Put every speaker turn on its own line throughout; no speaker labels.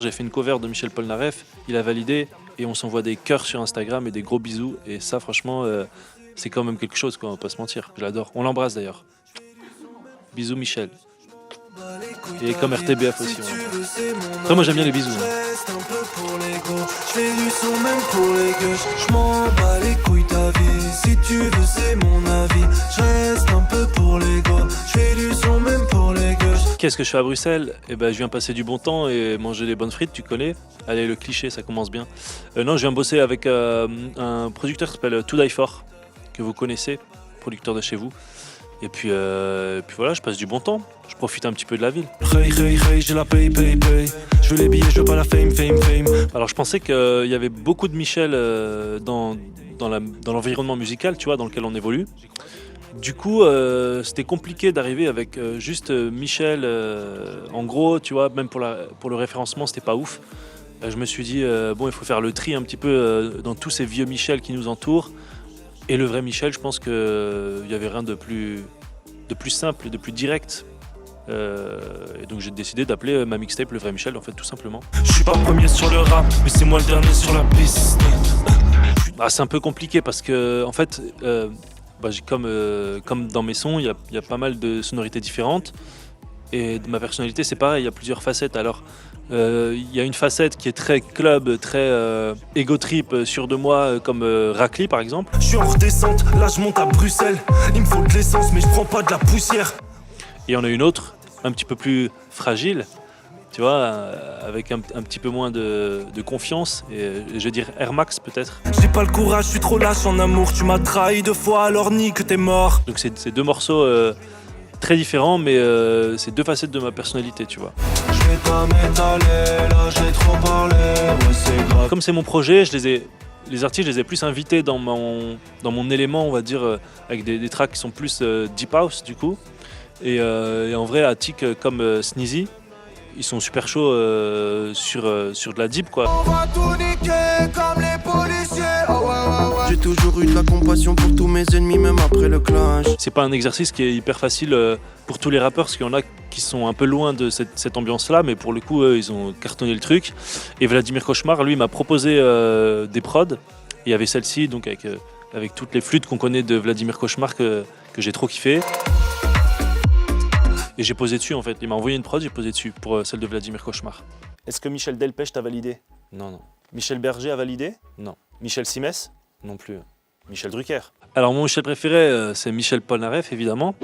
J'ai fait une cover de Michel Polnareff, il a validé et on s'envoie des cœurs sur Instagram et des gros bisous. Et ça, franchement, c'est quand même quelque chose, quoi, on va pas se mentir. Je l'adore. On l'embrasse d'ailleurs. Bisous Michel. Et comme RTBF aussi. Après, moi j'aime bien les bisous. Qu'est-ce que je fais à Bruxelles? Eh ben, je viens passer du bon temps et manger des bonnes frites, tu connais. Allez, le cliché, ça commence bien. Non, je viens bosser avec un producteur qui s'appelle To Die For, que vous connaissez, producteur de chez vous. Et puis voilà, je passe du bon temps. Je profite un petit peu de la ville. J'ai la paye. Je veux les billets, je veux pas la fame. Alors je pensais qu'il y avait beaucoup de Michel dans l'environnement musical, tu vois, dans lequel on évolue. Du coup, c'était compliqué d'arriver avec juste Michel. En gros, tu vois, même pour le référencement, c'était pas ouf. Je me suis dit, bon, il faut faire le tri un petit peu dans tous ces vieux Michel qui nous entourent. Et le vrai Michel, je pense qu'il n'y avait rien de plus simple, de plus direct. Et donc j'ai décidé d'appeler ma mixtape Le Vrai Michel, en fait, tout simplement.
Je suis pas premier sur le rap, mais c'est moi le dernier sur la piste.
C'est un peu compliqué parce que, en fait, comme dans mes sons, il y a pas mal de sonorités différentes. Et de ma personnalité, c'est pareil, il y a plusieurs facettes. Alors, il y a une facette qui est très club, très ego trip, sûr de moi, comme Racli par exemple.
Je suis en redescente, là je monte à Bruxelles. Il me faut de l'essence, mais je prends pas de la poussière.
Et il y en a une autre, un petit peu plus fragile, tu vois, avec un petit peu moins de confiance. Et je vais dire Air Max peut-être.
J'ai pas le courage, je suis trop lâche en amour. Tu m'as trahi 2 fois, alors nie que t'es mort.
Donc c'est 2 morceaux très différents, mais c'est 2 facettes de ma personnalité, tu vois.
Je vais pas m'étaler, là j'ai trop parlé, ouais c'est grave.
Comme c'est mon projet, les artistes, je les ai plus invités dans mon élément, on va dire, avec des tracks qui sont plus deep house du coup. Et en vrai, Attic comme Sneezy, ils sont super chauds sur de la deep, quoi.
On va tout niquer comme les policiers. J'ai toujours eu de la compassion pour tous mes ennemis, même après le clash.
C'est pas un exercice qui est hyper facile pour tous les rappeurs, parce qu'il y en a qui sont un peu loin de cette ambiance-là, mais pour le coup, ils ont cartonné le truc. Et Vladimir Cauchemar, lui, m'a proposé des prods. Il y avait celle-ci, donc avec toutes les flûtes qu'on connaît de Vladimir Cauchemar que j'ai trop kiffé. Et j'ai posé dessus en fait. Il m'a envoyé une prod, j'ai posé dessus pour celle de Vladimir Cauchemar. Est-ce que Michel Delpech t'a validé? Non. Michel Berger a validé? Non. Michel Simès? Non plus. Michel Drucker? Alors mon Michel préféré, c'est Michel Polnareff évidemment.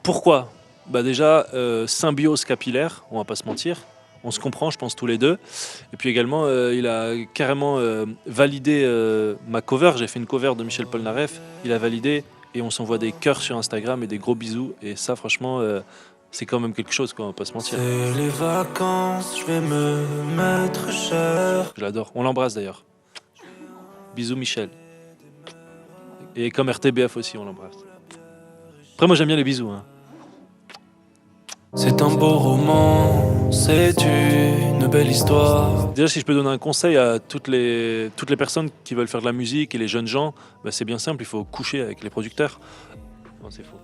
Pourquoi? Déjà, symbiose capillaire, on va pas se mentir. On se comprend, je pense, tous les deux. Et puis également, il a carrément validé ma cover. J'ai fait une cover de Michel Polnareff. Il a validé. Et on s'envoie des cœurs sur Instagram et des gros bisous. Et ça, franchement, c'est quand même quelque chose, quoi, on va pas se mentir.
C'est les vacances, je vais me mettre cher.
Je l'adore. On l'embrasse d'ailleurs. Bisous Michel. Et comme RTBF aussi, on l'embrasse. Après, moi, j'aime bien les bisous. Hein.
C'est un beau roman, c'est une belle histoire.
Déjà, si je peux donner un conseil à toutes les personnes qui veulent faire de la musique et les jeunes gens, c'est bien simple, il faut coucher avec les producteurs. Non, c'est faux.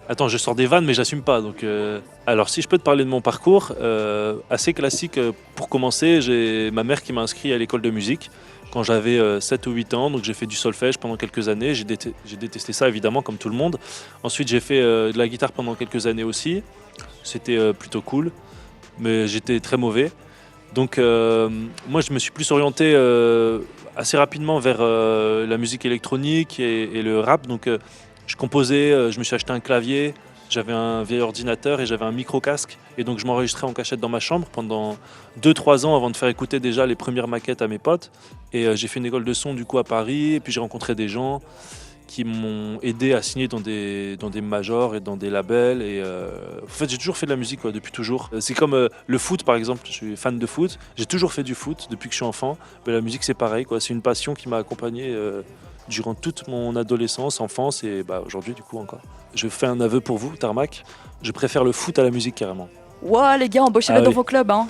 Attends, je sors des vannes, mais j'assume pas. Donc, alors, si je peux te parler de mon parcours, assez classique pour commencer, j'ai ma mère qui m'a inscrit à l'école de musique quand j'avais 7 ou 8 ans. Donc, j'ai fait du solfège pendant quelques années. J'ai détesté ça, évidemment, comme tout le monde. Ensuite, j'ai fait de la guitare pendant quelques années aussi. C'était plutôt cool, mais j'étais très mauvais. Donc, moi, je me suis plus orienté assez rapidement vers la musique électronique et le rap. Donc, je composais, je me suis acheté un clavier, j'avais un vieil ordinateur et j'avais un micro-casque. Et donc je m'enregistrais en cachette dans ma chambre pendant 2-3 ans avant de faire écouter déjà les premières maquettes à mes potes. Et j'ai fait une école de son du coup à Paris. Et puis j'ai rencontré des gens qui m'ont aidé à signer dans des majors et dans des labels. Et en fait j'ai toujours fait de la musique, quoi, depuis toujours. C'est comme le foot par exemple, je suis fan de foot. J'ai toujours fait du foot depuis que je suis enfant. Mais la musique c'est pareil, quoi. C'est une passion qui m'a accompagné durant toute mon adolescence, enfance et aujourd'hui du coup encore. Je fais un aveu pour vous, Tarmac, je préfère le foot à la musique carrément.
Ouah les gars, embauchez-le dans vos clubs. Hein.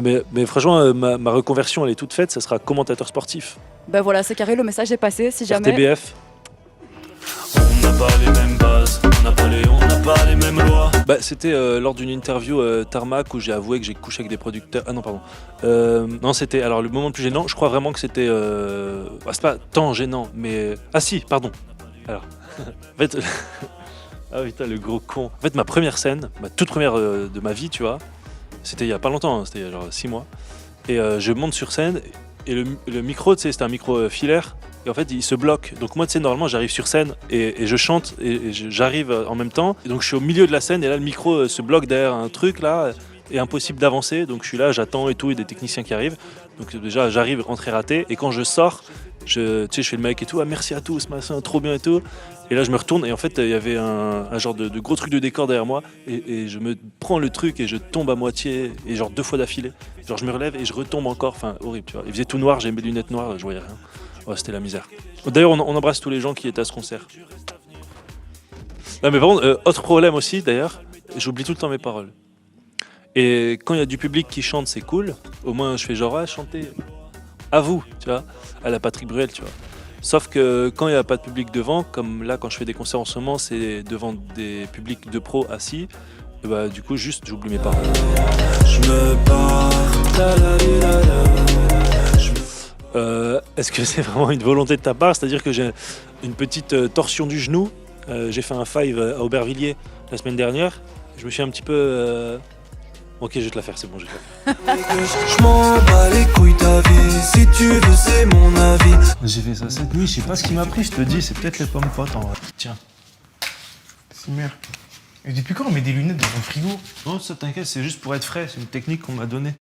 Mais franchement, ma reconversion elle est toute faite, ça sera commentateur sportif.
Voilà, c'est carré, le message est passé, si jamais...
RTBF.
On n'a pas les mêmes bases, on n'a pas les... pas les mêmes lois.
Bah, c'était lors d'une interview Tarmac où j'ai avoué que j'ai couché avec des producteurs. Ah non, pardon. Non, c'était. Alors, le moment le plus gênant, je crois vraiment que c'était. C'est pas tant gênant, mais. Ah si, pardon. Alors. En fait. Ah putain, le gros con. En fait, ma première scène, ma toute première de ma vie, tu vois, c'était il y a pas longtemps, hein, c'était il y a genre 6 mois. Et je monte sur scène et le micro, tu sais, c'était un micro filaire. Et en fait, il se bloque. Donc moi, tu sais, normalement, j'arrive sur scène et je chante et j'arrive en même temps. Et donc je suis au milieu de la scène et là, le micro se bloque derrière un truc là et impossible d'avancer. Donc je suis là, j'attends et tout, et des techniciens qui arrivent. Donc déjà, j'arrive, rentrée ratée. Et quand je sors, tu sais, je fais le mec et tout. Ah, merci à tous, machin, trop bien et tout. Et là, je me retourne et en fait, il y avait un genre de gros truc de décor derrière moi. Et je me prends le truc et je tombe à moitié et genre 2 fois d'affilée. Genre, je me relève et je retombe encore. Enfin, horrible, tu vois. Il faisait tout noir, j'ai mes lunettes noires, je voyais rien. Ouais, c'était la misère. D'ailleurs, on embrasse tous les gens qui étaient à ce concert. Non, mais par contre, autre problème aussi, d'ailleurs, j'oublie tout le temps mes paroles. Et quand il y a du public qui chante, c'est cool. Au moins, je fais genre, ah, chantez à vous, tu vois, à la Patrick Bruel, tu vois. Sauf que quand il n'y a pas de public devant, comme là, quand je fais des concerts en ce moment, c'est devant des publics de pros assis. Et bah, du coup, juste, j'oublie mes paroles.
Je me barre.
Est-ce que c'est vraiment une volonté de ta part? C'est-à-dire que j'ai une petite torsion du genou. J'ai fait un 5 à Aubervilliers la semaine dernière. Je me suis un petit peu... Ok, je vais te la faire, c'est bon, je vais te la faire.
Je m'en bats les couilles ta vie. Si tu veux, c'est mon avis.
J'ai fait ça cette nuit, je sais pas ce qui m'a pris, je te dis, c'est peut-être les pommes potes en vrai. Tiens.
C'est merde. Et depuis quand on met des lunettes dans le frigo?
Non, ça t'inquiète, c'est juste pour être frais, c'est une technique qu'on m'a donnée.